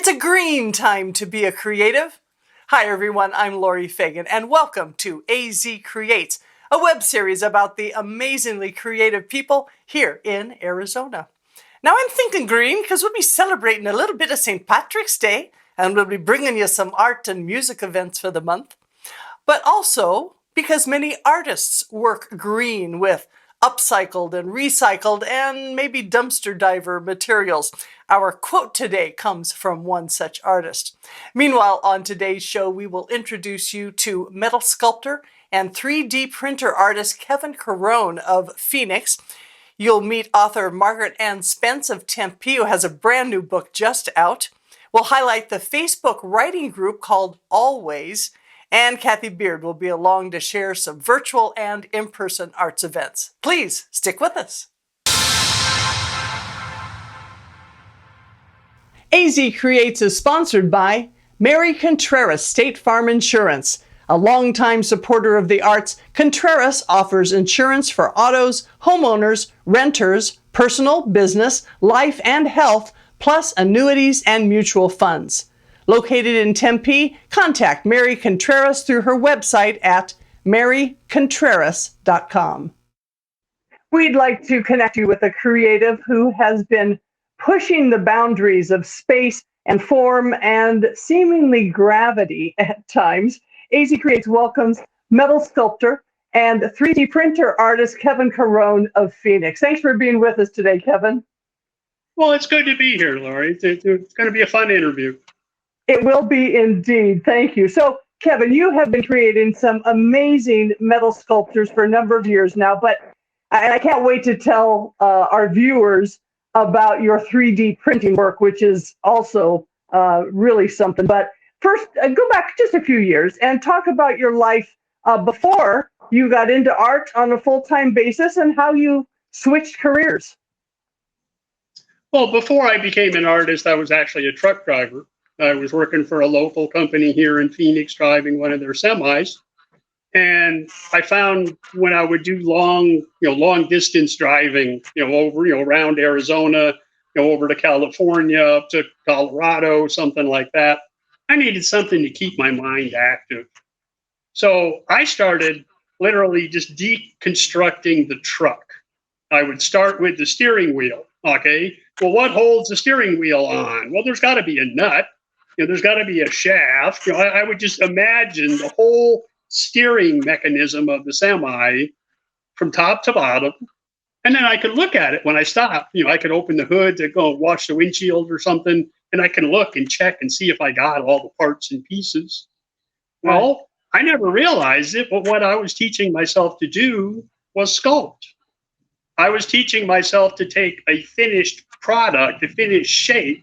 It's a green time to be a creative. Hi everyone, I'm Laurie Fagen and welcome to AZ Creates, a web series about the amazingly creative people here in Arizona. Now I'm thinking green because we'll be celebrating a little bit of St. Patrick's Day and we'll be bringing you some art and music events for the month. But also because many artists work green with upcycled and recycled and maybe dumpster diver materials. Our quote today comes from one such artist. Meanwhile, on today's show, we will introduce you to metal sculptor and 3D printer artist Kevin Caron of Phoenix. You'll meet author Margaret Ann Spence of Tempe, who has a brand new book just out. We'll highlight the Facebook writing group called Always, and Cathy will be along to share some virtual and in-person arts events. Please stick with us. AZ Creates is sponsored by Mary Contreras State Farm Insurance. A longtime supporter of the arts, Contreras offers insurance for autos, homeowners, renters, personal, business, life, and health, plus annuities and mutual funds. Located in Tempe, contact Mary Contreras through her website at marycontreras.com. We'd like to connect you with a creative who has been pushing the boundaries of space and form and seemingly gravity at times. AZ Creates welcomes metal sculptor and 3D printer artist Kevin Caron of Phoenix. Thanks for being with us today, Kevin. Well, it's good to be here, Laurie. It's going to be a fun interview. It will be indeed. Thank you. So, Kevin, you have been creating some amazing metal sculptures for a number of years now, but I can't wait to tell our viewers about your 3D printing work, which is also really something. But first, go back just a few years and talk about your life before you got into art on a full-time basis and how you switched careers. Well, before I became an artist, I was actually a truck driver. I was working for a local company here in Phoenix, driving one of their semis. And I found when I would do long distance driving, around Arizona, over to California, up to Colorado, something like that, I needed something to keep my mind active. So I started literally just deconstructing the truck. I would start with the steering wheel. Okay, well, what holds the steering wheel on? Well, there's got to be a nut. There's got to be a shaft. I would just imagine the whole steering mechanism of the semi from top to bottom. And then I could look at it when I stopped. I could open the hood to go wash the windshield or something, and I can look and check and see if I got all the parts and pieces. Well, I never realized it, but what I was teaching myself to do was sculpt. I was teaching myself to take a finished product, a finished shape,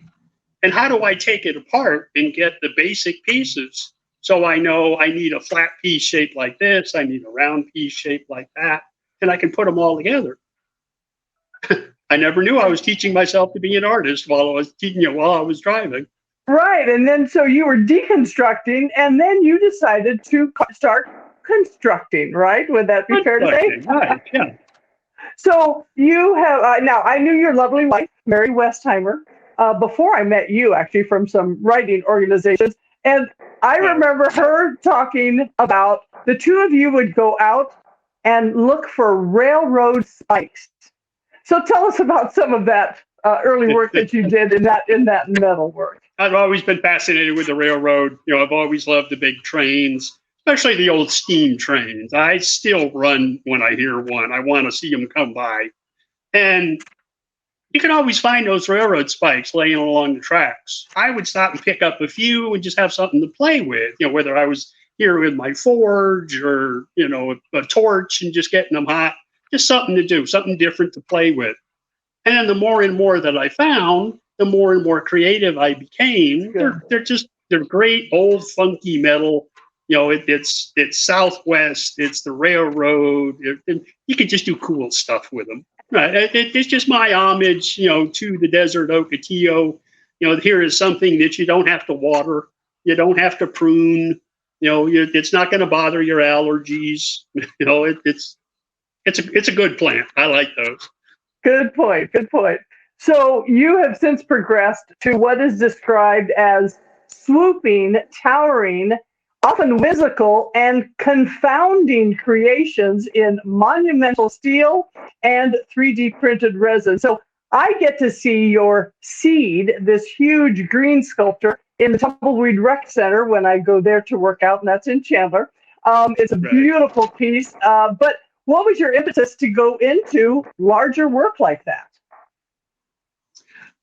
and how do I take it apart and get the basic pieces? So I know I need a flat piece shaped like this, I need a round piece shaped like that, and I can put them all together. I never knew I was teaching myself to be an artist while I was teaching while I was driving. Right, and then so you were deconstructing, and then you decided to start constructing, right? Would that be fair to say? Right, yeah. So you have, now I knew your lovely wife, Mary Westheimer, before I met you, actually, from some writing organizations. And I remember her talking about the two of you would go out and look for railroad spikes. So tell us about some of that early work that you did in that metal work. I've always been fascinated with the railroad. I've always loved the big trains, especially the old steam trains. I still run when I hear one. I want to see them come by. And you can always find those railroad spikes laying along the tracks. I would stop and pick up a few and just have something to play with, whether I was here with my forge or, a torch and just getting them hot, just something to do, something different to play with. And then the more and more that I found, the more and more creative I became. They're great old funky metal. It's Southwest, it's the railroad. You can just do cool stuff with them. Right. It's just my homage, to the desert ocotillo. Here is something that you don't have to water, you don't have to prune. It's not going to bother your allergies. It's a good plant. I like those. Good point. Good point. So you have since progressed to what is described as swooping, towering, often whimsical, and confounding creations in monumental steel and 3D printed resin. So I get to see your Seed, this huge green sculpture, in the Tumbleweed Rec Center when I go there to work out, and that's in Chandler. It's a beautiful piece. But what was your impetus to go into larger work like that?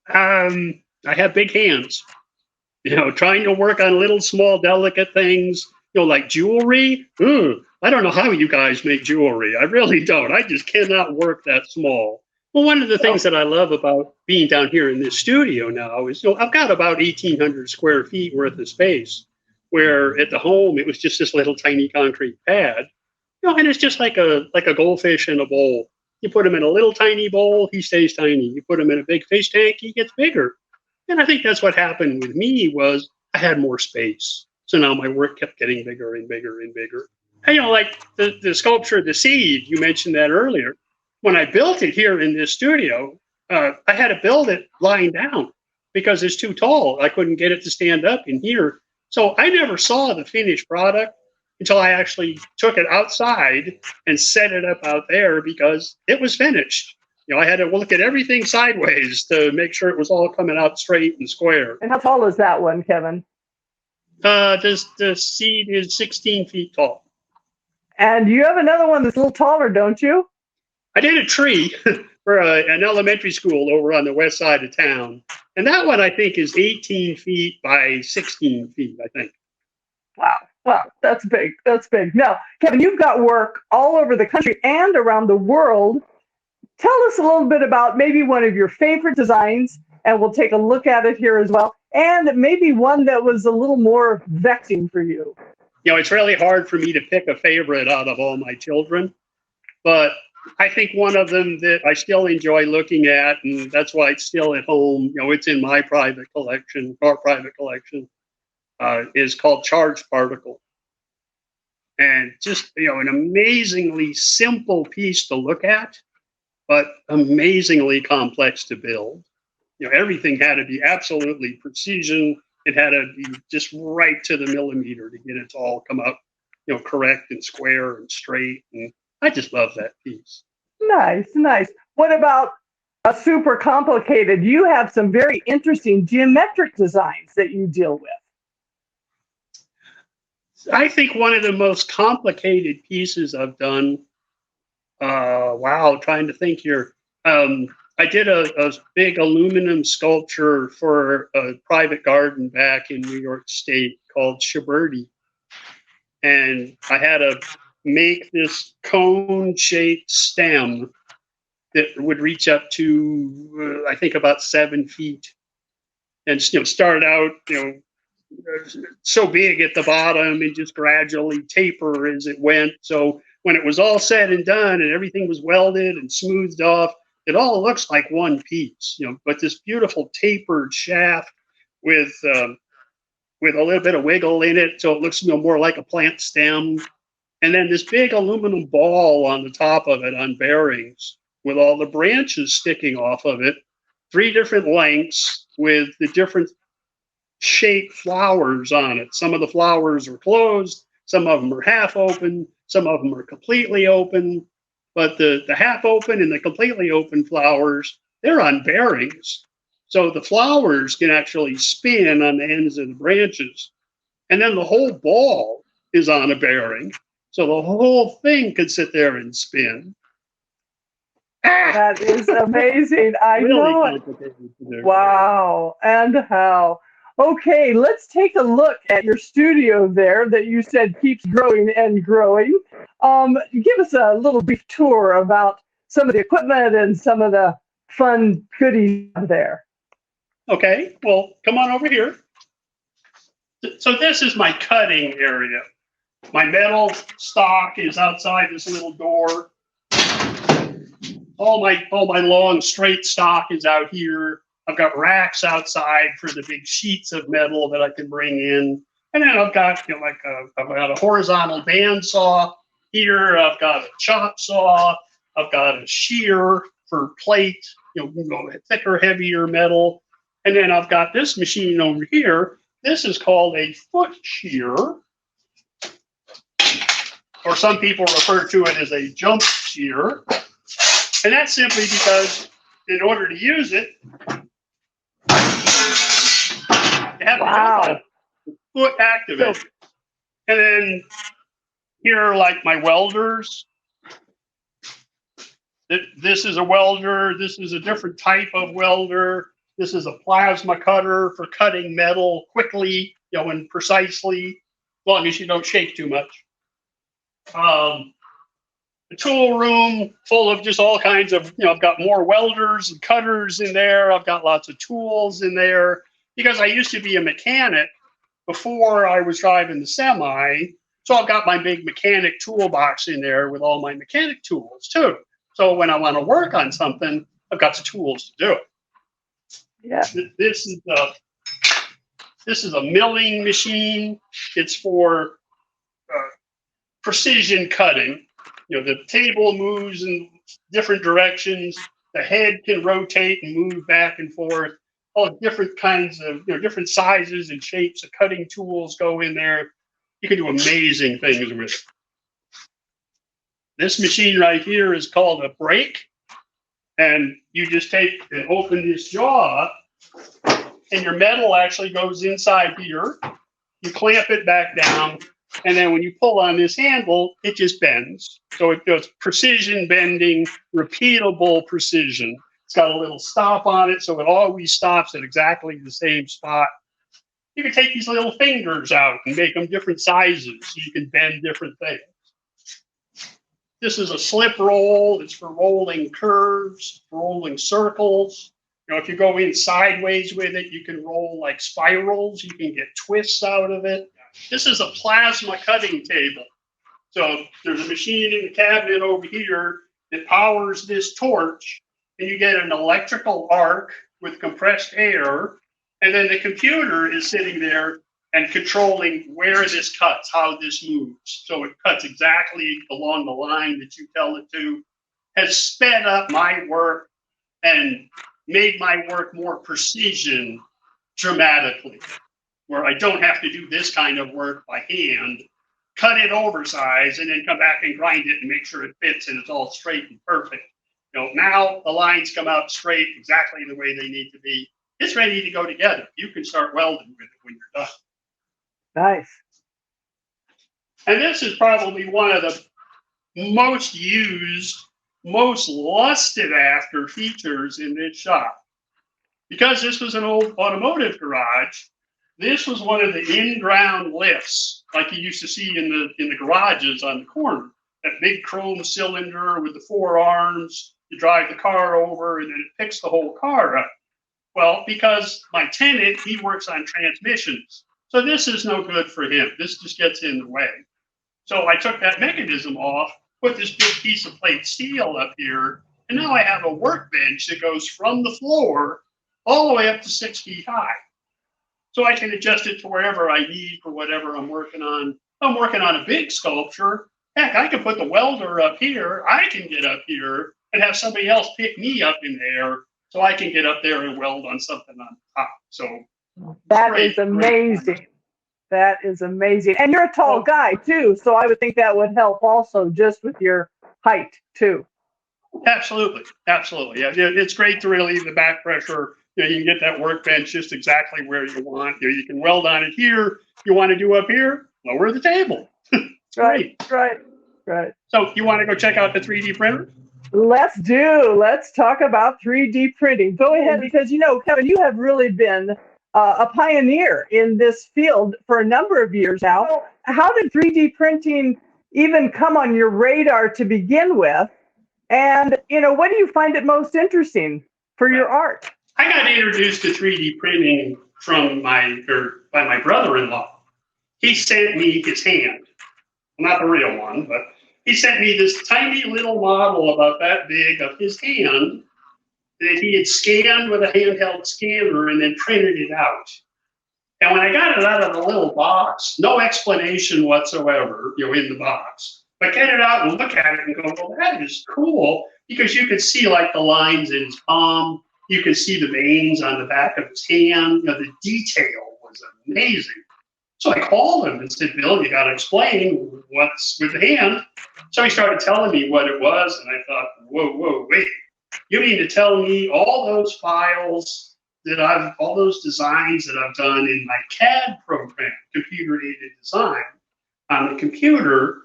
I have big hands, trying to work on little, small, delicate things, like jewelry. I don't know how you guys make jewelry. I really don't. I just cannot work that small. Well, one of the things that I love about being down here in this studio now is, I've got about 1,800 square feet worth of space, where at the home, it was just this little tiny concrete pad, and it's just like a goldfish in a bowl. You put him in a little tiny bowl, he stays tiny. You put him in a big fish tank, he gets bigger. And I think that's what happened with me was I had more space. So now my work kept getting bigger and bigger and bigger. And, like the sculpture, the Seed, you mentioned that earlier. When I built it here in this studio, I had to build it lying down because it's too tall. I couldn't get it to stand up in here. So I never saw the finished product until I actually took it outside and set it up out there because it was finished. I had to look at everything sideways to make sure it was all coming out straight and square. And how tall is that one, Kevin? The Seed is 16 feet tall. And you have another one that's a little taller, don't you? I did a tree for an elementary school over on the west side of town. And that one, I think, is 18 feet by 16 feet, I think. Wow. Wow, that's big. That's big. Now, Kevin, you've got work all over the country and around the world. Tell us a little bit about maybe one of your favorite designs, and we'll take a look at it here as well, and maybe one that was a little more vexing for you. It's really hard for me to pick a favorite out of all my children, but I think one of them that I still enjoy looking at, and that's why it's still at home, it's in my private collection, is called Charged Particle. And just, an amazingly simple piece to look at, but amazingly complex to build. Everything had to be absolutely precision. It had to be just right to the millimeter to get it to all come up, correct and square and straight. And I just love that piece. Nice, nice. What about a super complicated? You have some very interesting geometric designs that you deal with. I think one of the most complicated pieces I've done, trying to think here. I did a big aluminum sculpture for a private garden back in New York State called Shaberti. And I had to make this cone-shaped stem that would reach up to, I think, about 7 feet. And, start out, so big at the bottom and just gradually taper as it went. So when it was all said and done and everything was welded and smoothed off, it all looks like one piece, but this beautiful tapered shaft with a little bit of wiggle in it. So it looks more like a plant stem. And then this big aluminum ball on the top of it on bearings with all the branches sticking off of it, 3 different lengths with the different shaped flowers on it. Some of the flowers are closed, some of them are half open, some of them are completely open. But the half open and the completely open flowers, they're on bearings. So the flowers can actually spin on the ends of the branches. And then the whole ball is on a bearing. So the whole thing could sit there and spin. That is amazing. I really know it. Wow. And how? Okay, let's take a look at your studio there that you said keeps growing and growing. Give us a little brief tour about some of the equipment and some of the fun goodies there. Okay, well, come on over here. So this is my cutting area. My metal stock is outside this little door. All my long straight stock is out here. I've got racks outside for the big sheets of metal that I can bring in. And then I've got I've got a horizontal band saw here. I've got a chop saw. I've got a shear for plate. thicker, heavier metal. And then I've got this machine over here. This is called a foot shear, or some people refer to it as a jump shear. And that's simply because in order to use it, you have to jump on it, foot activated. And then here are like my welders. This is a welder. This is a different type of welder. This is a plasma cutter for cutting metal quickly, and precisely, as long as you don't shake too much. The tool room full of just all kinds of, I've got more welders and cutters in there. I've got lots of tools in there because I used to be a mechanic before I was driving the semi. So I've got my big mechanic toolbox in there with all my mechanic tools too. So when I want to work on something, I've got the tools to do it. Yeah. This is a milling machine. It's for precision cutting. The table moves in different directions. The head can rotate and move back and forth. All different kinds of, different sizes and shapes of cutting tools go in there. You can do amazing things with it. This machine right here is called a brake. And you just take and open this jaw, and your metal actually goes inside here. You clamp it back down. And then when you pull on this handle, it just bends. So it goes precision bending, repeatable precision. It's got a little stop on it, so it always stops at exactly the same spot. You can take these little fingers out and make them different sizes so you can bend different things. This is a slip roll. It's for rolling curves, rolling circles. If you go in sideways with it, you can roll like spirals. You can get twists out of it. This is a plasma cutting table. So there's a machine in the cabinet over here that powers this torch, and you get an electrical arc with compressed air, and then the computer is sitting there and controlling where this cuts, how this moves. So it cuts exactly along the line that you tell it to, has sped up my work and made my work more precision dramatically, where I don't have to do this kind of work by hand, cut it oversized, and then come back and grind it and make sure it fits and it's all straight and perfect. Now the lines come out straight exactly the way they need to be. It's ready to go together. You can start welding with it when you're done. Nice. And this is probably one of the most used, most lusted after features in this shop. Because this was an old automotive garage, this was one of the in-ground lifts, like you used to see in the garages on the corner. That big chrome cylinder with the 4 arms, you drive the car over and then it picks the whole car up. Well, because my tenant, he works on transmissions. So this is no good for him. This just gets in the way. So I took that mechanism off, put this big piece of plate steel up here, and now I have a workbench that goes from the floor all the way up to 6 feet high. So I can adjust it to wherever I need for whatever I'm working on. I'm working on a big sculpture. Heck, I can put the welder up here. I can get up here and have somebody else pick me up in there so I can get up there and weld on something on top. So that is amazing. That is amazing. And you're a tall guy too, so I would think that would help also just with your height too. Absolutely. Absolutely. Yeah, it's great to relieve the back pressure. You can get that workbench just exactly where you want. You can weld on it here. You want to do up here, lower the table. Right. So you want to go check out the 3D printer? Let's talk about 3D printing. Go ahead, because Kevin, you have really been a pioneer in this field for a number of years now. How did 3D printing even come on your radar to begin with? And, what do you find it most interesting for your art? I got introduced to 3D printing by my brother-in-law. He sent me his hand. Not the real one, but he sent me this tiny little model about that big of his hand that he had scanned with a handheld scanner and then printed it out. And when I got it out of the little box, no explanation whatsoever, in the box, but get it out and look at it and go, well, that is cool. because you could see like the lines in his palm. You could see the veins on the back of his hand. You know, the detail was amazing. So I called him and said, Bill, you got to explain what's with the hand. So he started telling me what it was, and I thought, whoa, wait. You mean to tell me all those files all those designs that I've done in my CAD program, computer-aided design, on the computer,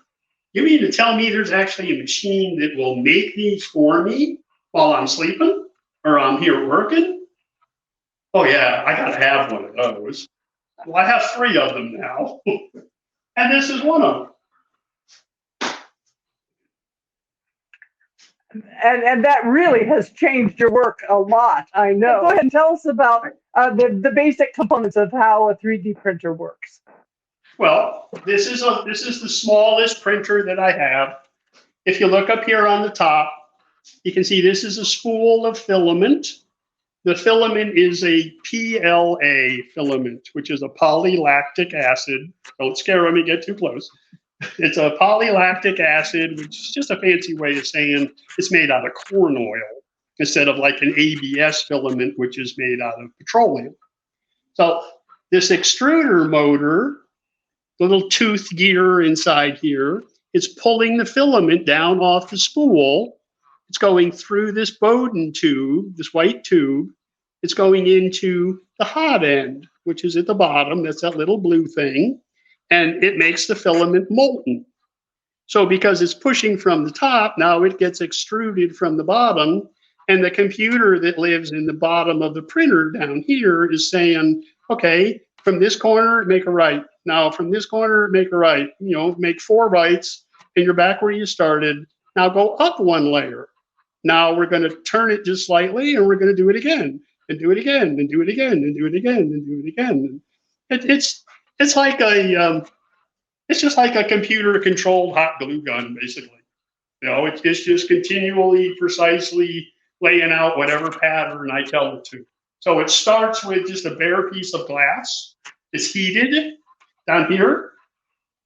you mean to tell me there's actually a machine that will make these for me while I'm sleeping or I'm here working? Oh yeah, I got to have one of those. Well, I have 3 of them now, and this is one of them. And that really has changed your work a lot, I know. Go ahead and tell us about the basic components of how a 3D printer works. Well, this is the smallest printer that I have. If you look up here on the top, you can see this is a spool of filament. The filament is a PLA filament, which is a polylactic acid. Don't scare when you get too close. It's a polylactic acid, which is just a fancy way of saying it's made out of corn oil instead of like an ABS filament, which is made out of petroleum. So this extruder motor, the little tooth gear inside here, is pulling the filament down off the spool. It's going through this Bowden tube, this white tube. It's going into the hot end, which is at the bottom. That's that little blue thing. And it makes the filament molten. So because it's pushing from the top, now it gets extruded from the bottom. And the computer that lives in the bottom of the printer down here is saying, okay, from this corner, make a right. Now from this corner, make a right. You know, make 4 rights, and you're back where you started. Now go up 1 layer. Now we're going to turn it just slightly, and we're going to do it again, and do it again, and do it again, and do it again, and do it again. It's like it's just like a computer-controlled hot glue gun, basically. You know, it's just continually, precisely laying out whatever pattern I tell it to. So it starts with just a bare piece of glass. It's heated down here.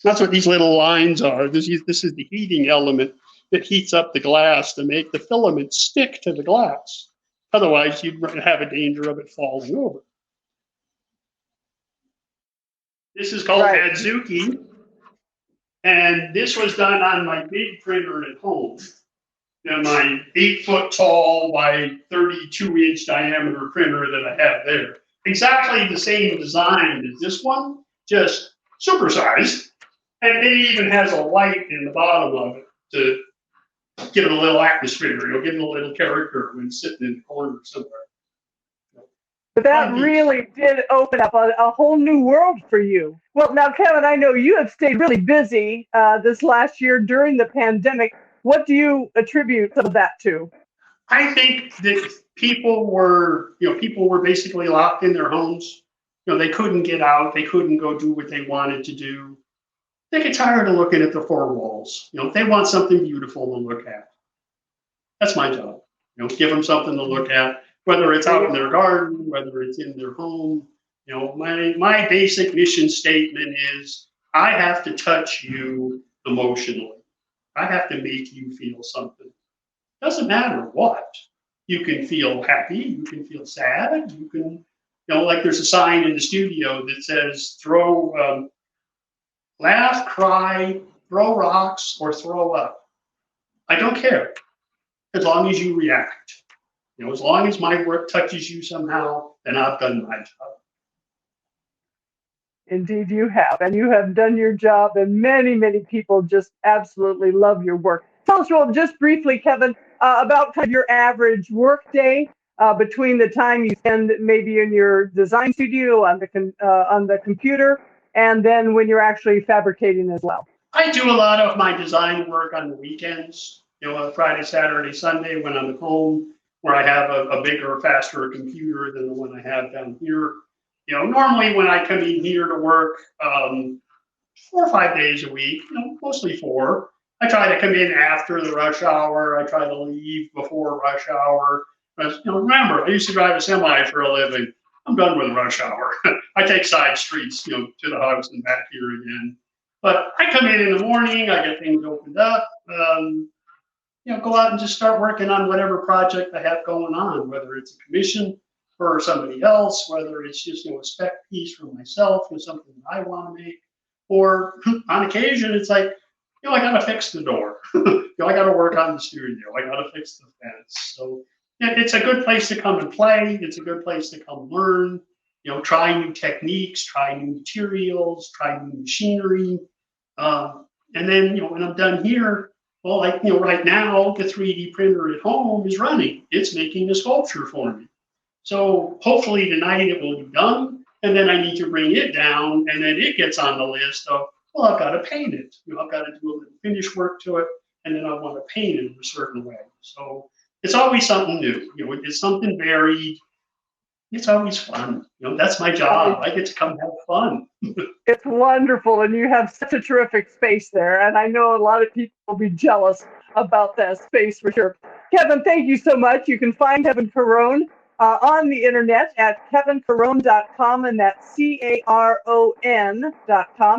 That's what these little lines are. This is the heating element that heats up the glass to make the filament stick to the glass. Otherwise, you'd have a danger of it falling over. This is called Adzuki, and this was done on my big printer at home. You know, my 8-foot tall by 32-inch diameter printer that I have there. Exactly the same design as this one, just supersized, and it even has a light in the bottom of it to give it a little atmosphere. You'll give it a little character when sitting in the corner somewhere. But that really did open up a whole new world for you. Well, now, Kevin, I know you have stayed really busy this last year during the pandemic. What do you attribute some of that to? I think that people were basically locked in their homes. You know, they couldn't get out. They couldn't go do what they wanted to do. They get tired of looking at the 4 walls. You know, they want something beautiful to look at. That's my job. You know, give them something to look at. Whether it's out in their garden, whether it's in their home, you know, my basic mission statement is I have to touch you emotionally. I have to make you feel something. Doesn't matter what. You can feel happy, you can feel sad, you can, you know, like there's a sign in the studio that says laugh, cry, throw rocks, or throw up. I don't care, as long as you react. You know, as long as my work touches you somehow, then I've done my job. Indeed, you have. And you have done your job, and many, many people just absolutely love your work. Tell us, well, just briefly, Kevin, about kind of your average work day between the time you spend maybe in your design studio on the computer and then when you're actually fabricating as well. I do a lot of my design work on the weekends, you know, Friday, Saturday, Sunday when I'm at home, where I have a bigger, faster computer than the one I have down here. You know, normally when I come in here to work 4 or 5 days a week, you know, mostly 4, I try to come in after the rush hour. I try to leave before rush hour. But, you know, remember, I used to drive a semi for a living. I'm done with rush hour. I take side streets, you know, to the house and back here again. But I come in the morning, I get things opened up. go out and just start working on whatever project I have going on, whether it's a commission for somebody else, whether it's just, a spec piece for myself or something that I want to make. Or on occasion, it's like, I got to fix the door. I got to work on the studio. I got to fix the fence. So it's a good place to come and play. It's a good place to come learn, try new techniques, try new materials, try new machinery. And then, when I'm done here, well, right now, the 3D printer at home is running. It's making a sculpture for me. So hopefully tonight it will be done. And then I need to bring it down, and then it gets on the list of, well, I've got to paint it. I've got to do a little finish work to it, and then I want to paint it in a certain way. So it's always something new. It's something varied. It's always fun. That's my job. I get to come have fun. It's wonderful, and you have such a terrific space there, and I know a lot of people will be jealous about that space for sure. Kevin, thank you so much. You can find Kevin Caron on the internet at kevincaron.com, and that's CARON.com.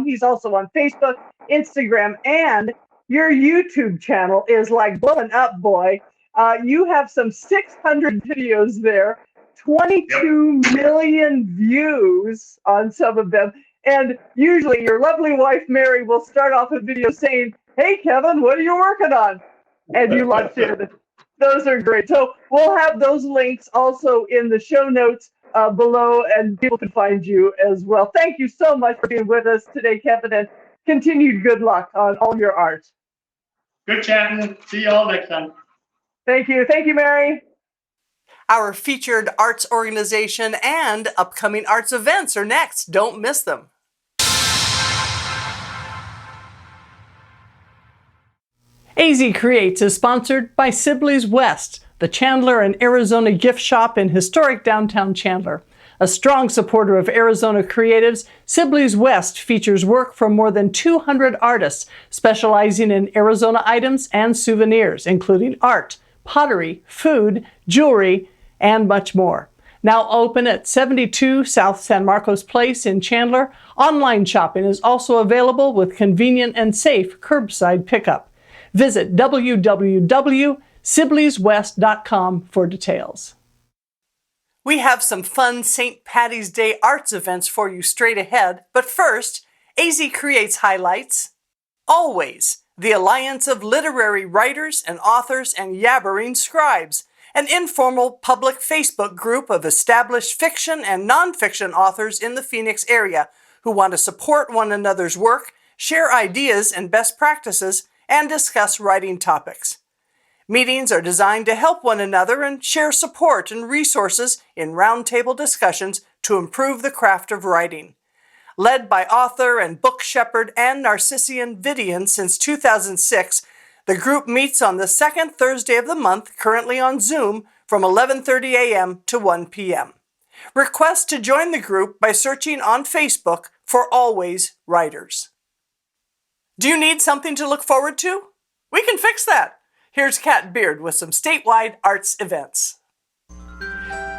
He's also on Facebook, Instagram, and your YouTube channel is like blowing up, boy. You have some 600 videos there, 22 million views on some of them. And usually your lovely wife, Mary, will start off a video saying, "Hey, Kevin, what are you working on?" And you love to. Those are great. So we'll have those links also in the show notes below, and people can find you as well. Thank you so much for being with us today, Kevin, and continued good luck on all your art. Good chatting. See you all next time. Thank you. Thank you, Mary. Our featured arts organization and upcoming arts events are next. Don't miss them. AZ Creates is sponsored by Sibley's West, the Chandler and Arizona gift shop in historic downtown Chandler. A strong supporter of Arizona creatives, Sibley's West features work from more than 200 artists specializing in Arizona items and souvenirs, including art, pottery, food, jewelry, and much more. Now open at 72 South San Marcos Place in Chandler, online shopping is also available with convenient and safe curbside pickup. Visit www.sibleyswest.com for details. We have some fun St. Patty's Day arts events for you straight ahead, but first, AZ Creates highlights Always, the Alliance of Literary Writers and Authors and Yabbering Scribes, an informal public Facebook group of established fiction and nonfiction authors in the Phoenix area who want to support one another's work, share ideas and best practices, and discuss writing topics. Meetings are designed to help one another and share support and resources in roundtable discussions to improve the craft of writing. Led by author and book shepherd Ann Narcissian Vidian since 2006, the group meets on the second Thursday of the month, currently on Zoom, from 11:30 a.m. to 1 p.m. Request to join the group by searching on Facebook for Always Writers. Do you need something to look forward to? We can fix that. Here's Kat Beard with some statewide arts events.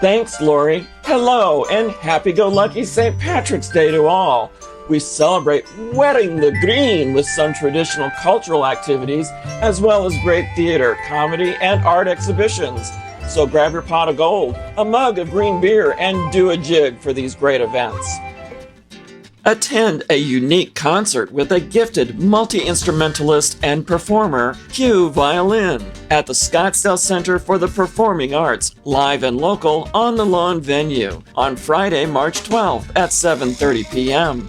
Thanks, Laurie. Hello, and happy-go-lucky St. Patrick's Day to all. We celebrate wearing the green with some traditional cultural activities, as well as great theater, comedy, and art exhibitions. So grab your pot of gold, a mug of green beer, and do a jig for these great events. Attend a unique concert with a gifted multi-instrumentalist and performer, Q Violin, at the Scottsdale Center for the Performing Arts, live and local on the lawn venue, on Friday, March 12th at 7:30 p.m.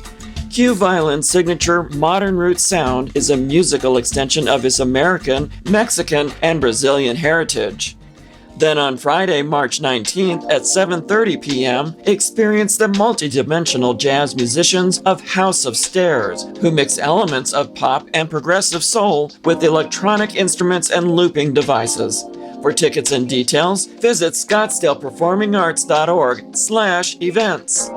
Q Violin's signature modern roots sound is a musical extension of his American, Mexican, and Brazilian heritage. Then on Friday, March 19th at 7:30 p.m., experience the multi-dimensional jazz musicians of House of Stairs, who mix elements of pop and progressive soul with electronic instruments and looping devices. For tickets and details, visit scottsdaleperformingarts.org/events.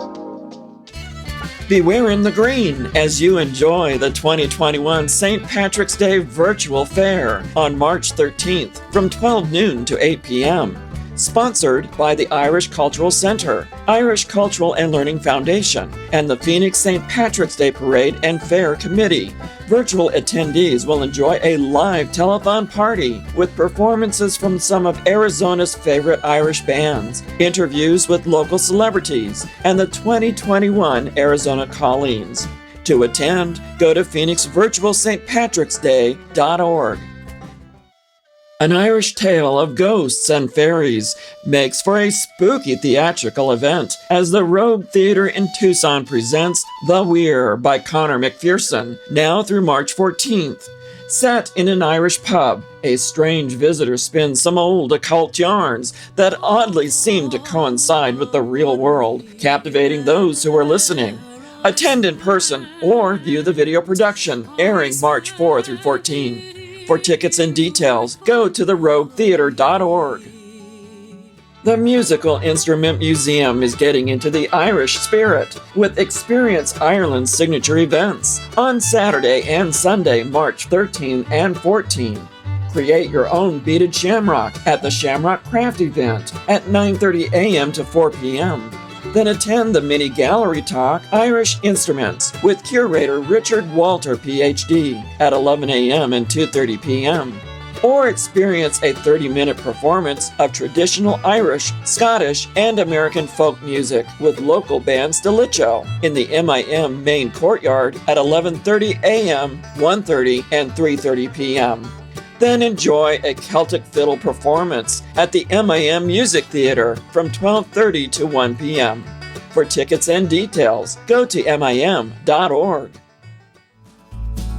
Be wearing the green as you enjoy the 2021 St. Patrick's Day Virtual Fair on March 13th from 12 noon to 8 p.m. Sponsored by the Irish Cultural Center, Irish Cultural and Learning Foundation, and the Phoenix St. Patrick's Day Parade and Fair Committee. Virtual attendees will enjoy a live telethon party with performances from some of Arizona's favorite Irish bands, interviews with local celebrities, and the 2021 Arizona Colleens. To attend, go to phoenixvirtualstpatricksday.org. An Irish Tale of Ghosts and Fairies makes for a spooky theatrical event as the Rogue Theatre in Tucson presents The Weir by Conor McPherson, now through March 14th. Set in an Irish pub, a strange visitor spins some old occult yarns that oddly seem to coincide with the real world, captivating those who are listening. Attend in person or view the video production, airing March 4 through 14. For tickets and details, go to theroguetheatre.org. The Musical Instrument Museum is getting into the Irish spirit with Experience Ireland's signature events on Saturday and Sunday, March 13 and 14. Create your own beaded shamrock at the Shamrock Craft event at 9:30 a.m. to 4 p.m. Then attend the mini gallery talk, Irish Instruments, with curator Richard Walter, PhD, at 11 a.m. and 2:30 p.m. Or experience a 30-minute performance of traditional Irish, Scottish, and American folk music with local band Stilicho in the MIM main courtyard at 11:30 a.m., 1:30, and 3:30 p.m. Then enjoy a Celtic fiddle performance at the MIM Music Theater from 12:30 to 1 p.m. For tickets and details, go to MIM.org.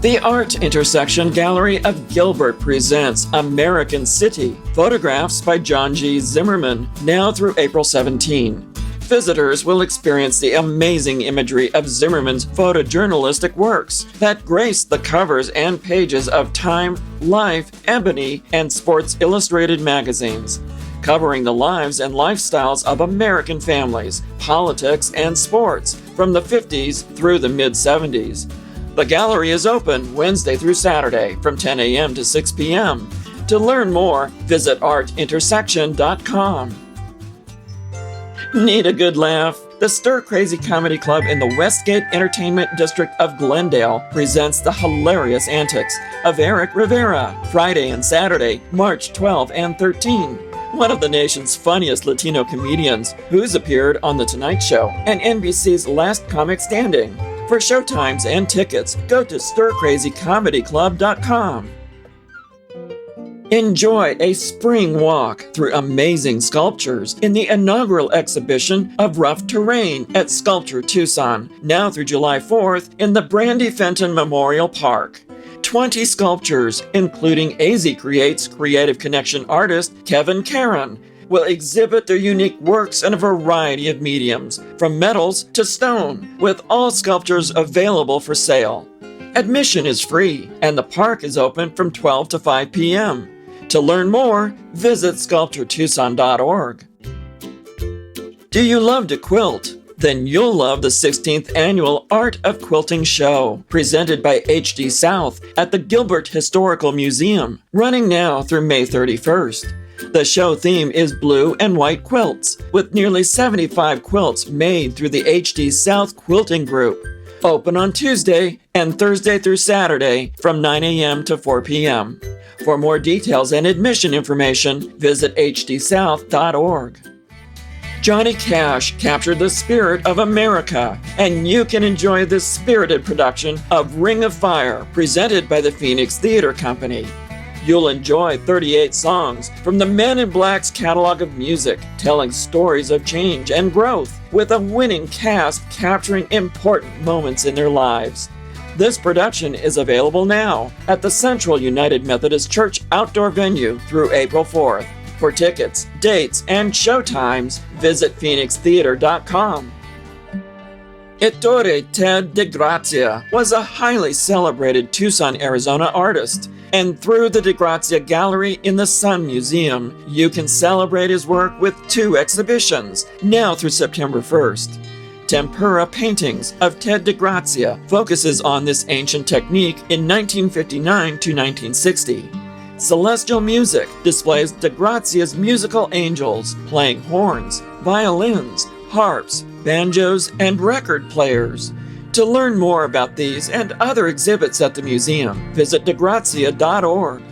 The Art Intersection Gallery of Gilbert presents American City, photographs by John G. Zimmerman, now through April 17. Visitors will experience the amazing imagery of Zimmerman's photojournalistic works that grace the covers and pages of Time, Life, Ebony, and Sports Illustrated magazines, covering the lives and lifestyles of American families, politics, and sports from the 50s through the mid-70s. The gallery is open Wednesday through Saturday from 10 a.m. to 6 p.m. To learn more, visit artintersection.com. Need a good laugh? The Stir Crazy Comedy Club in the Westgate Entertainment District of Glendale presents the hilarious antics of Eric Rivera, Friday and Saturday, March 12 and 13. One of the nation's funniest Latino comedians, who's appeared on The Tonight Show and NBC's Last Comic Standing. For showtimes and tickets, go to stircrazycomedyclub.com. Enjoy a spring walk through amazing sculptures in the inaugural exhibition of Rough Terrain at Sculpture Tucson, now through July 4th in the Brandy Fenton Memorial Park. 20 sculptures, including AZ Creates Creative Connection artist Kevin Caron, will exhibit their unique works in a variety of mediums, from metals to stone, with all sculptures available for sale. Admission is free, and the park is open from 12 to 5 p.m. To learn more, visit sculpturetucson.org. Do you love to quilt? Then you'll love the 16th Annual Art of Quilting Show, presented by HD South at the Gilbert Historical Museum, running now through May 31st. The show theme is blue and white quilts, with nearly 75 quilts made through the HD South Quilting Group. Open on Tuesday and Thursday through Saturday from 9 a.m. to 4 p.m. For more details and admission information, visit hdsouth.org. Johnny Cash captured the spirit of America, and you can enjoy this spirited production of Ring of Fire, presented by the Phoenix Theater Company. You'll enjoy 38 songs from the Men in Black's catalog of music, telling stories of change and growth, with a winning cast capturing important moments in their lives. This production is available now at the Central United Methodist Church outdoor venue through April 4th. For tickets, dates, and showtimes, visit phoenixtheater.com. Ettore Ted DeGrazia was a highly celebrated Tucson, Arizona artist, and through the DeGrazia Gallery in the Sun Museum, you can celebrate his work with 2 exhibitions, now through September 1st. Tempera Paintings of Ted DeGrazia focuses on this ancient technique in 1959 to 1960. Celestial Music displays DeGrazia's musical angels playing horns, violins, harps, banjos, and record players. To learn more about these and other exhibits at the museum, visit degrazia.org.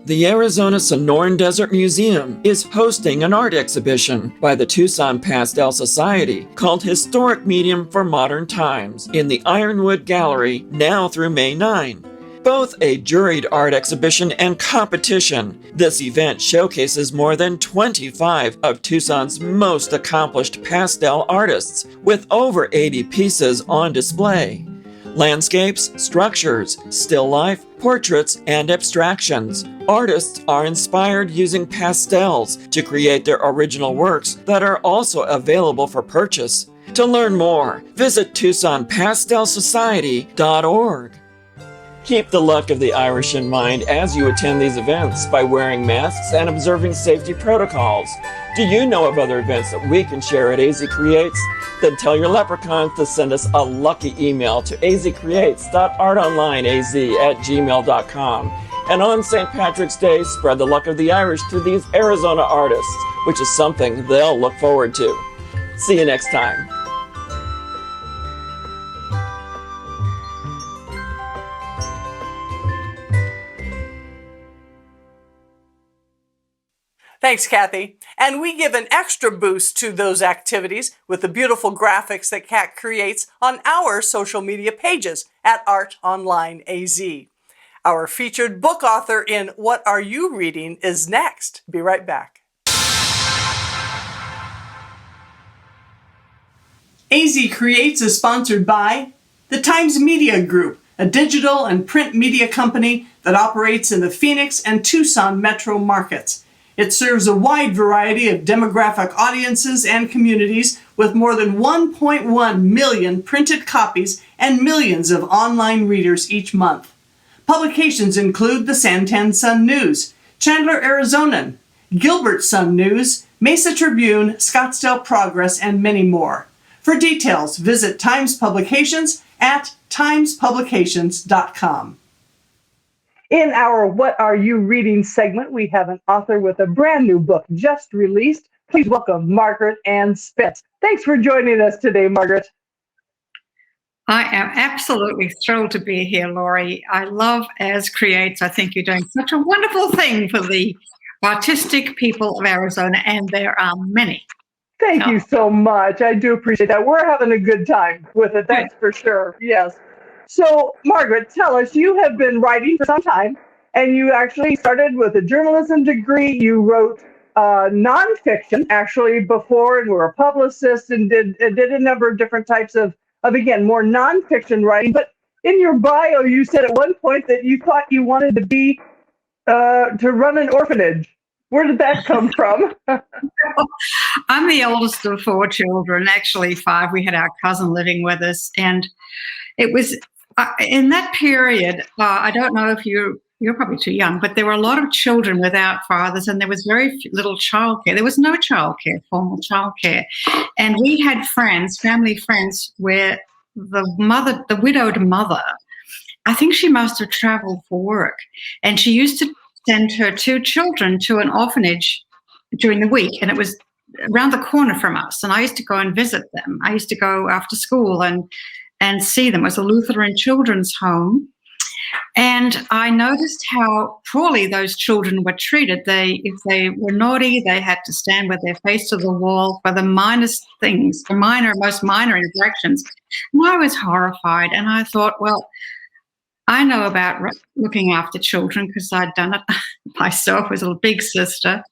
The Arizona Sonoran Desert Museum is hosting an art exhibition by the Tucson Pastel Society called Historic Medium for Modern Times in the Ironwood Gallery now through May 9. Both a juried art exhibition and competition, this event showcases more than 25 of Tucson's most accomplished pastel artists, with over 80 pieces on display. Landscapes, structures, still life, portraits, and abstractions. Artists are inspired using pastels to create their original works that are also available for purchase. To learn more, visit TucsonPastelSociety.org. Keep the luck of the Irish in mind as you attend these events by wearing masks and observing safety protocols. Do you know of other events that we can share at AZ Creates? Then tell your leprechauns to send us a lucky email to azcreates.artonlineaz@gmail.com. And on St. Patrick's Day, spread the luck of the Irish to these Arizona artists, which is something they'll look forward to. See you next time. Thanks, Cathy. And we give an extra boost to those activities with the beautiful graphics that Kat creates on our social media pages at Art Online AZ. Our featured book author in What Are You Reading is next. Be right back. AZ Creates is sponsored by the Times Media Group, a digital and print media company that operates in the Phoenix and Tucson metro markets. It serves a wide variety of demographic audiences and communities with more than 1.1 million printed copies and millions of online readers each month. Publications include the Santan Sun News, Chandler Arizonan, Gilbert Sun News, Mesa Tribune, Scottsdale Progress, and many more. For details, visit Times Publications at timespublications.com. In our What Are You Reading segment, we have an author with a brand new book just released. Please welcome Margaret Ann Spence. Thanks for joining us today, Margaret. I am absolutely thrilled to be here, Laurie. I love As Creates. I think you're doing such a wonderful thing for the artistic people of Arizona, and there are many. Thank you so much. I do appreciate that. We're having a good time with it, that's for sure. Yes. So, Margaret, tell us, you have been writing for some time, and you actually started with a journalism degree. You wrote nonfiction, actually, before, and were a publicist, and did a number of different types of again, more nonfiction writing. But in your bio, you said at one point that you thought you wanted to be, to run an orphanage. Where did that come from? I'm the oldest of 4 children, actually 5. We had our cousin living with us, and it was in that period, I don't know if you're probably too young, but there were a lot of children without fathers, and there was very little childcare. There was no childcare, formal childcare. And we had friends, family friends, where the widowed mother, I think she must have traveled for work, and she used to send her 2 children to an orphanage during the week, and it was around the corner from us, and I used to go and visit them. I used to go after school and see them. It was a Lutheran children's home, and I noticed how poorly those children were treated. If they were naughty, they had to stand with their face to the wall for the minor things, the most minor infractions. And I was horrified, and I thought, well, I know about looking after children because I'd done it myself as a big sister,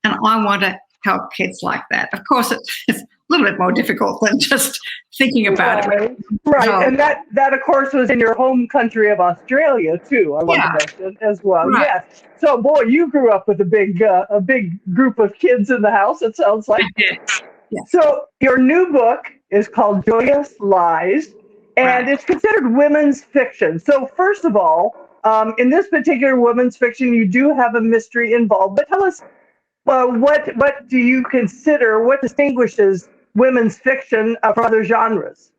and I want to help kids like that. Of course, it's a little bit more difficult than just thinking about it. Right, so, and that of course was in your home country of Australia too. I want to mention as well. Right. Yes. So, boy, you grew up with a big group of kids in the house. It sounds like. I did. Yes. So, your new book is called Joyous Lies. And it's considered women's fiction. So first of all, in this particular women's fiction, you do have a mystery involved. But tell us, what do you consider, what distinguishes women's fiction from other genres?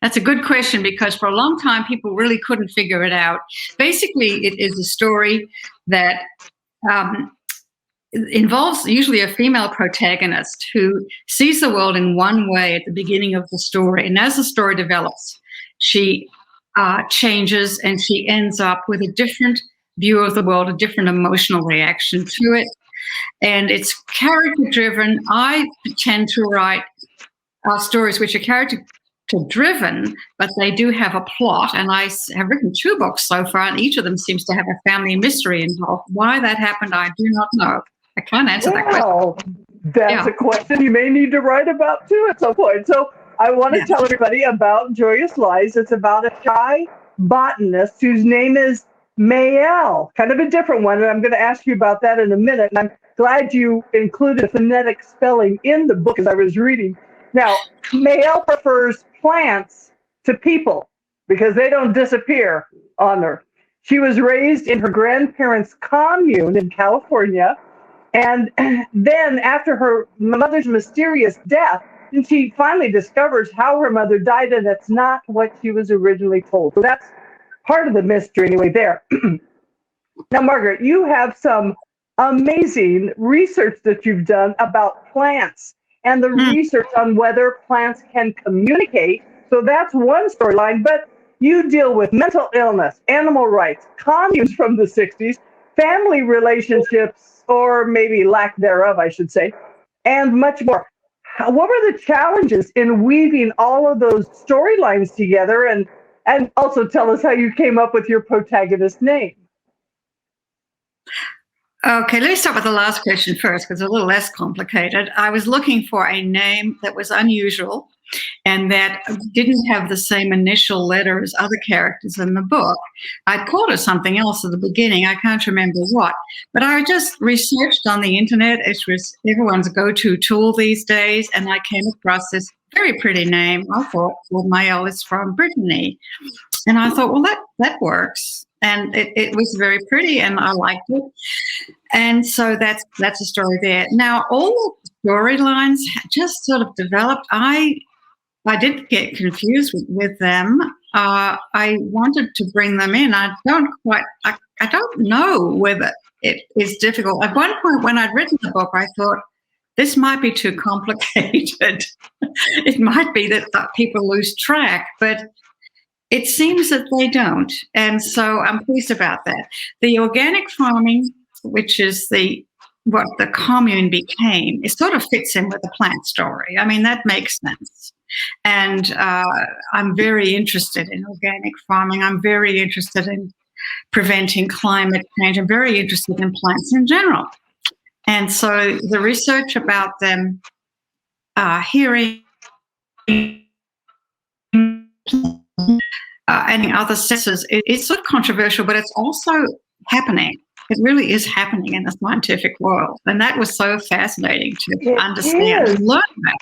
That's a good question, because for a long time people really couldn't figure it out. Basically, it is a story that involves usually a female protagonist who sees the world in one way at the beginning of the story. And as the story develops, she changes and she ends up with a different view of the world, a different emotional reaction to it. And it's character-driven. I tend to write stories which are character-driven, but they do have a plot. And I have written 2 books so far, and each of them seems to have a family mystery involved. Why that happened, I do not know. I can't answer that question. That's a question you may need to write about too at some point. So I want to tell everybody about Joyous Lies. It's about a shy botanist whose name is Mayel, kind of a different one. And I'm going to ask you about that in a minute. And I'm glad you included a phonetic spelling in the book as I was reading. Now, Mayel prefers plants to people because they don't disappear on her. She was raised in her grandparents' commune in California. And then after her mother's mysterious death, she finally discovers how her mother died, and it's not what she was originally told. So that's part of the mystery anyway there. Now, Margaret, you have some amazing research that you've done about plants and the research on whether plants can communicate. So that's one storyline, but you deal with mental illness, animal rights, communes from the 60s, family relationships, or maybe lack thereof, I should say, and much more. What were the challenges in weaving all of those storylines together? And also tell us how you came up with your protagonist name. Okay, let me start with the last question first, because it's a little less complicated. I was looking for a name that was unusual and that didn't have the same initial letter as other characters in the book. I called it something else at the beginning. I can't remember what, but I just researched on the internet. It was everyone's go-to tool these days, and I came across this very pretty name. I thought, well, Mayel is from Brittany. And I thought, well, that works. And it was very pretty, and I liked it. And so that's a story there. Now, all the storylines just sort of developed. I did get confused with them. I wanted to bring them in. I don't know whether it is difficult. At one point when I'd written the book, I thought, this might be too complicated. It might be that people lose track, but it seems that they don't. And so I'm pleased about that. The organic farming, which is what the commune became, it sort of fits in with the plant story. I mean, that makes sense. And I'm very interested in organic farming. I'm very interested in preventing climate change. I'm very interested in plants in general. And so the research about them hearing and other senses, it's sort of controversial, but it's also happening. It really is happening in the scientific world. And that was so fascinating to understand and learn about.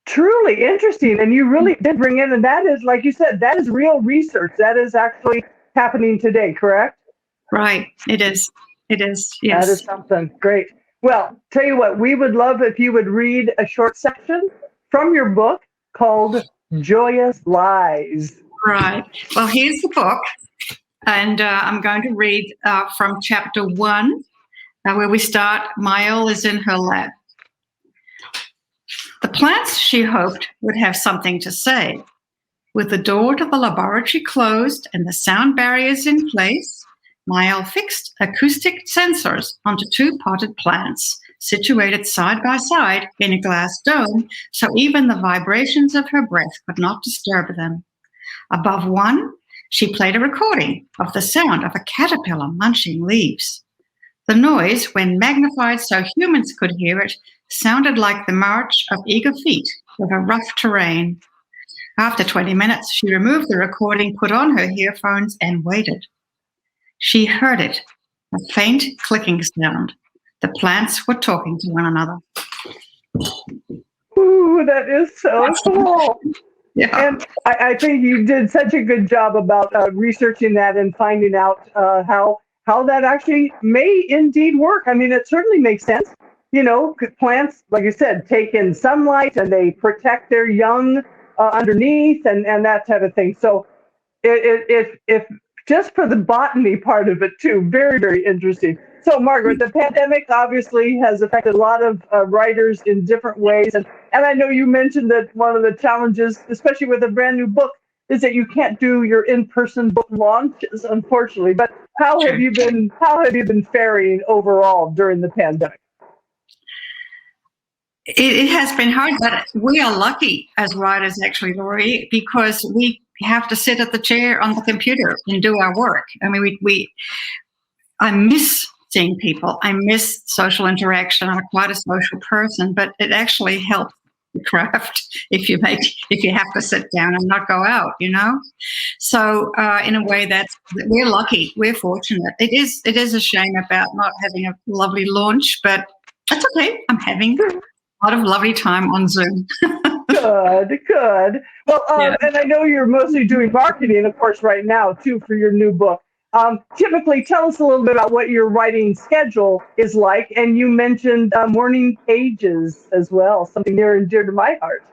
Truly interesting. And you really did bring in, and that is, like you said, that is real research. That is actually happening today, correct? Right. It is. It is. Yes. That is something great. Well, tell you what, we would love if you would read a short section from your book called Joyous Lies. Right. Well, here's the book. And I'm going to read from chapter 1, where we start. Mayel is in her lab. The plants, she hoped, would have something to say. With the door to the laboratory closed and the sound barriers in place, Mayel fixed acoustic sensors onto 2 potted plants situated side by side in a glass dome, so even the vibrations of her breath could not disturb them. Above one, she played a recording of the sound of a caterpillar munching leaves. The noise, when magnified so humans could hear it, sounded like the march of eager feet over rough terrain. After 20 minutes, she removed the recording, put on her earphones, and waited. She heard it, a faint clicking sound. The plants were talking to one another. Ooh, that is so cool. Yeah. And I think you did such a good job about researching that and finding out how that actually may indeed work. I mean, it certainly makes sense. You know, plants, like you said, take in sunlight and they protect their young underneath and that type of thing. So if just for the botany part of it too, very, very interesting. So Margaret, the pandemic obviously has affected a lot of writers in different ways. And I know you mentioned that one of the challenges, especially with a brand new book, is that you can't do your in-person book launches, unfortunately. But how have you been faring overall during the pandemic? It has been hard, but we are lucky as writers, actually, Laurie, because we have to sit at the chair on the computer and do our work. I mean, I miss seeing people. I miss social interaction. I'm quite a social person, but it actually helps the craft if you have to sit down and not go out, So in a way, we're lucky. We're fortunate. It is a shame about not having a lovely launch, but that's okay. I'm having a lot of lovely time on Zoom. Good. Well, and I know you're mostly doing marketing, of course, right now, too, for your new book. Typically, tell us a little bit about what your writing schedule is like. And you mentioned morning pages as well, something near and dear to my heart.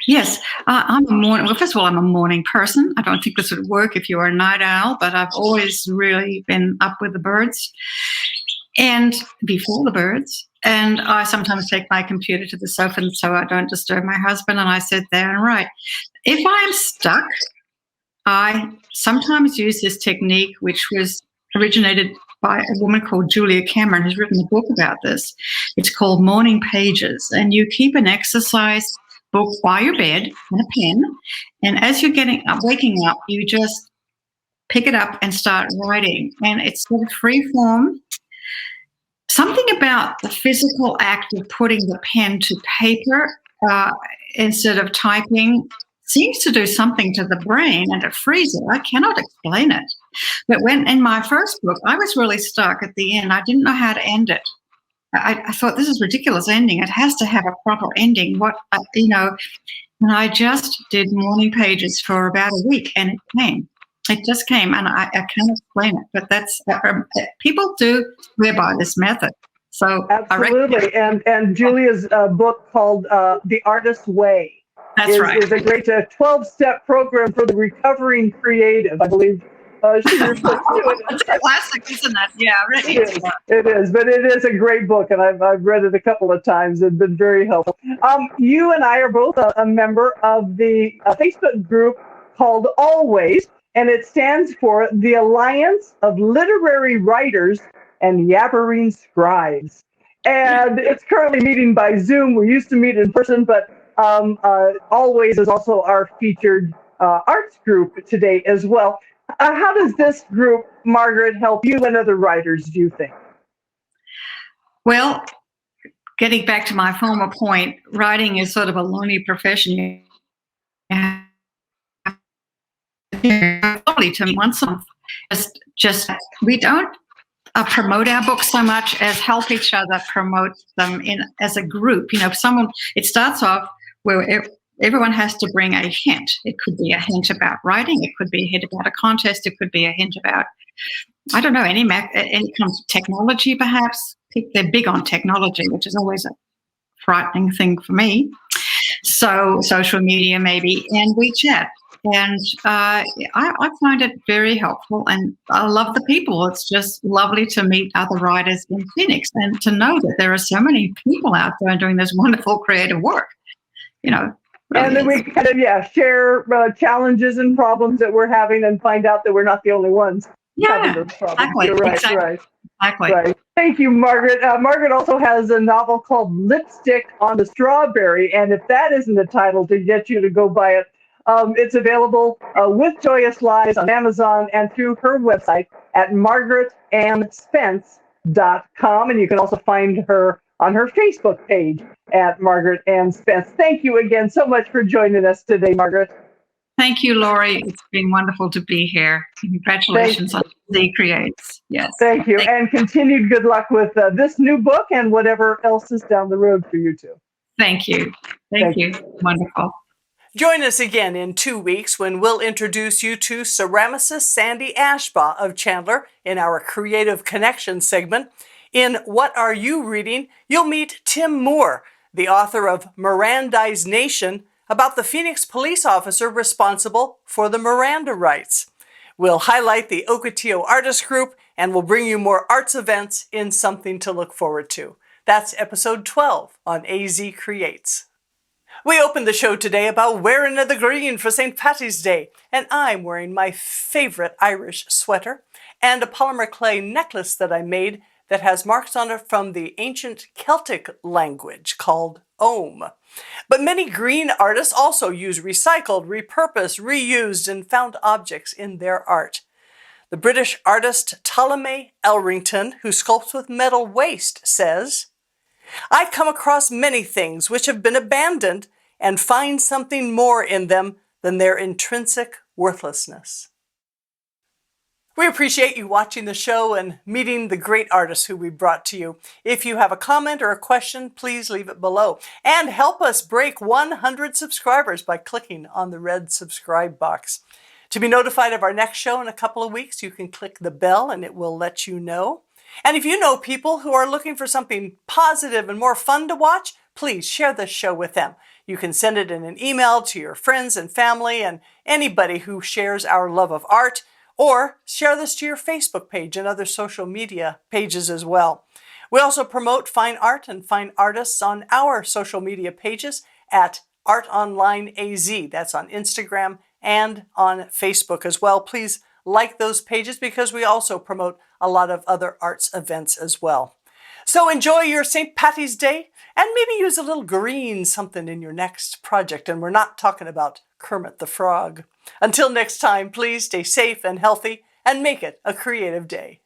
Yes, first of all, I'm a morning person. I don't think this would work if you were a night owl, but I've always really been up with the birds and before the birds. And I sometimes take my computer to the sofa so I don't disturb my husband, and I sit there and write. If I'm stuck, I sometimes use this technique, which was originated by a woman called Julia Cameron, who's written a book about this. It's called Morning Pages, and you keep an exercise book by your bed and a pen, and as you're waking up, you just pick it up and start writing, and it's sort of free form. Something about the physical act of putting the pen to paper instead of typing seems to do something to the brain and it frees it. I cannot explain it. But when in my first book, I was really stuck at the end. I didn't know how to end it. I thought, this is ridiculous ending. It has to have a proper ending. And I just did morning pages for about a week, and it came. It just came, and I can't explain it. But that's people do swear by this method. So absolutely, and Julia's book called The Artist's Way. That's right. Is a great 12-step program for the recovering creative, I believe. It's a classic, isn't it? Yeah, really. It is, but it is a great book, and I've read it a couple of times and been very helpful. You and I are both a member of the Facebook group called Always, and it stands for the Alliance of Literary Writers and Yabbering Scribes. And it's currently meeting by Zoom. We used to meet in person, but Always is also our featured arts group today as well. How does this group, Margaret, help you and other writers, do you think? Well, getting back to my former point, writing is sort of a lonely profession. Probably to me once a month. Just we don't promote our books so much as help each other promote them as a group. It starts off where everyone has to bring a hint. It could be a hint about writing. It could be a hint about a contest. It could be a hint about, I don't know, any kind of technology, perhaps. They're big on technology, which is always a frightening thing for me. So social media, maybe, and we chat. And I find it very helpful, and I love the people. It's just lovely to meet other writers in Phoenix and to know that there are so many people out there doing this wonderful creative work. Really. And then we kind of, share challenges and problems that we're having and find out that we're not the only ones having those problems. Exactly. You're right, Exactly. Right. Thank you, Margaret. Margaret also has a novel called Lipstick on the Strawberry, and if that isn't a title to get you to go buy it, it's available with Joyous Lies on Amazon and through her website at margaretannspence.com, and you can also find her on her Facebook page at Margaret Ann Spence. Thank you again so much for joining us today, Margaret. Thank you, Laurie. It's been wonderful to be here. Congratulations on Z Creates. Yes. Thank you. And continued good luck with this new book and whatever else is down the road for you too. Thank you. Thank you. Wonderful. Join us again in 2 weeks when we'll introduce you to ceramicist Sandy Ashbaugh of Chandler in our Creative Connection segment. In What Are You Reading? You'll meet Tim Moore, the author of Mirandize Nation, about the Phoenix police officer responsible for the Miranda rights. We'll highlight the Ocotillo Artist Group, and we'll bring you more arts events in Something to Look Forward to. That's episode 12 on AZ Creates. We opened the show today about wearing the green for St. Patty's Day, and I'm wearing my favorite Irish sweater and a polymer clay necklace that I made that has marks on it from the ancient Celtic language called Ogham. But many green artists also use recycled, repurposed, reused, and found objects in their art. The British artist Ptolemy Elrington, who sculpts with metal waste, says, "I come across many things which have been abandoned and find something more in them than their intrinsic worthlessness." We appreciate you watching the show and meeting the great artists who we brought to you. If you have a comment or a question, please leave it below. And help us break 100 subscribers by clicking on the red subscribe box. To be notified of our next show in a couple of weeks, you can click the bell and it will let you know. And if you know people who are looking for something positive and more fun to watch, please share this show with them. You can send it in an email to your friends and family and anybody who shares our love of art, or share this to your Facebook page and other social media pages as well. We also promote fine art and fine artists on our social media pages at Art Online AZ. That's on Instagram and on Facebook as well. Please like those pages because we also promote a lot of other arts events as well. So enjoy your St. Patty's Day and maybe use a little green something in your next project. And we're not talking about Kermit the Frog. Until next time, please stay safe and healthy and make it a creative day.